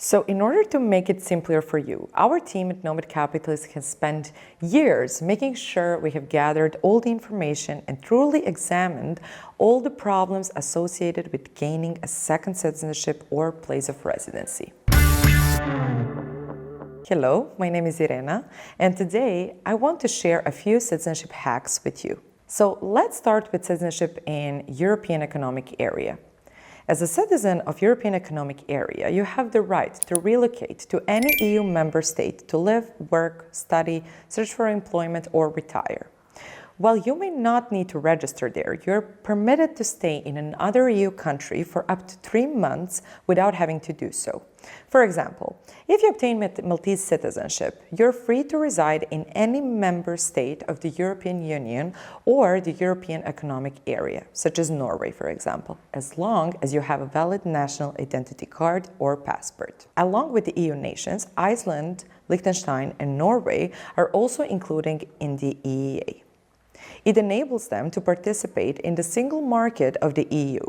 So in order to make it simpler for you, our team at Nomad Capitalist has spent years making sure we have gathered all the information and truly examined all the problems associated with gaining a second citizenship or place of residency. Hello, my name is Irena, and today I want to share a few citizenship hacks with you. So let's start with citizenship in European Economic Area. As a citizen of European Economic Area, you have the right to relocate to any EU member state to live, work, study, search for employment, or retire. While you may not need to register there, you're permitted to stay in another EU country for up to 3 months without having to do so. For example, if you obtain Maltese citizenship, you're free to reside in any member state of the European Union or the European Economic Area, such as Norway, for example, as long as you have a valid national identity card or passport. Along with the EU nations, Iceland, Liechtenstein, and Norway are also included in the EEA. It enables them to participate in the single market of the EU.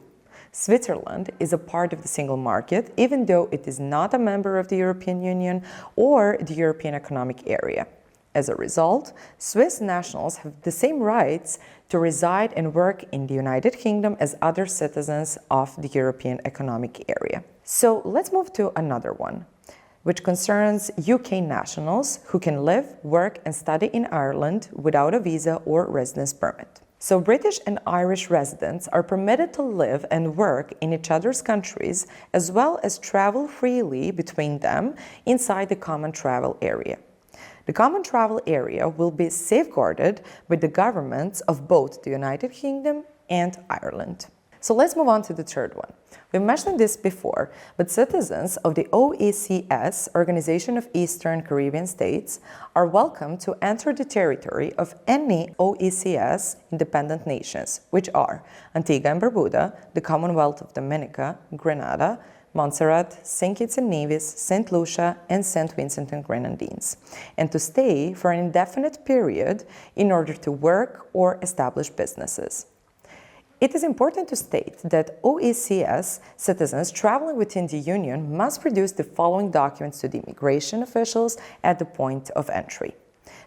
Switzerland is a part of the single market, even though it is not a member of the European Union or the European Economic Area. As a result, Swiss nationals have the same rights to reside and work in the United Kingdom as other citizens of the European Economic Area. So let's move to another one, which concerns UK nationals who can live, work, and study in Ireland without a visa or residence permit. So British and Irish residents are permitted to live and work in each other's countries, as well as travel freely between them inside the common travel area. The common travel area will be safeguarded by the governments of both the United Kingdom and Ireland. So let's move on to the third one. We mentioned this before, but citizens of the OECS, Organization of Eastern Caribbean States, are welcome to enter the territory of any OECS independent nations, which are Antigua and Barbuda, the Commonwealth of Dominica, Grenada, Montserrat, St. Kitts and Nevis, St. Lucia, and St. Vincent and Grenadines, and to stay for an indefinite period in order to work or establish businesses. It is important to state that OECS citizens traveling within the Union must produce the following documents to the immigration officials at the point of entry.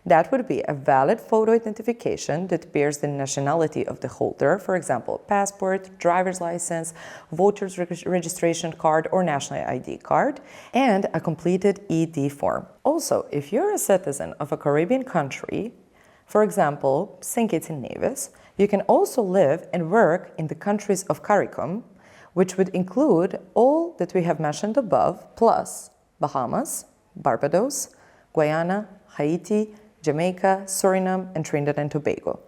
That would be a valid photo identification that bears the nationality of the holder, for example, passport, driver's license, voter's registration card, or national ID card, and a completed ED form. Also, if you're a citizen of a Caribbean country, for example, St. Kitts and Nevis, you can also live and work in the countries of CARICOM, which would include all that we have mentioned above, plus Bahamas, Barbados, Guyana, Haiti, Jamaica, Suriname, and Trinidad and Tobago.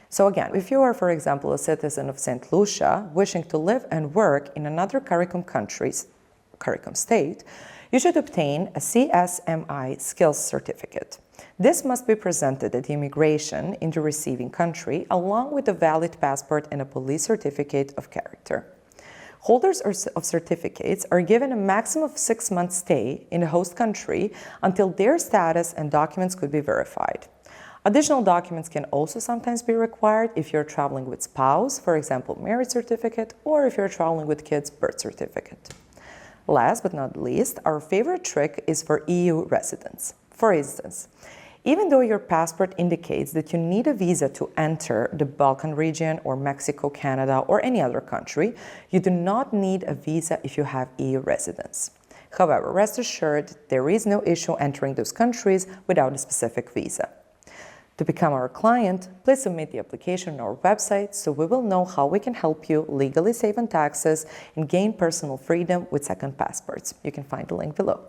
So again, if you are, for example, a citizen of St. Lucia wishing to live and work in another CARICOM state, you should obtain a CSMI skills certificate. This must be presented at immigration in the receiving country, along with a valid passport and a police certificate of character. Holders of certificates are given a maximum of 6 months stay in the host country until their status and documents could be verified. Additional documents can also sometimes be required if you're traveling with spouse, for example, marriage certificate, or if you're traveling with kids, birth certificate. Last but not least, our favorite trick is for EU residents. For instance, even though your passport indicates that you need a visa to enter the Balkan region or Mexico, Canada, or any other country, you do not need a visa if you have EU residence. However, rest assured, there is no issue entering those countries without a specific visa. To become our client, please submit the application on our website so we will know how we can help you legally save on taxes and gain personal freedom with second passports. You can find the link below.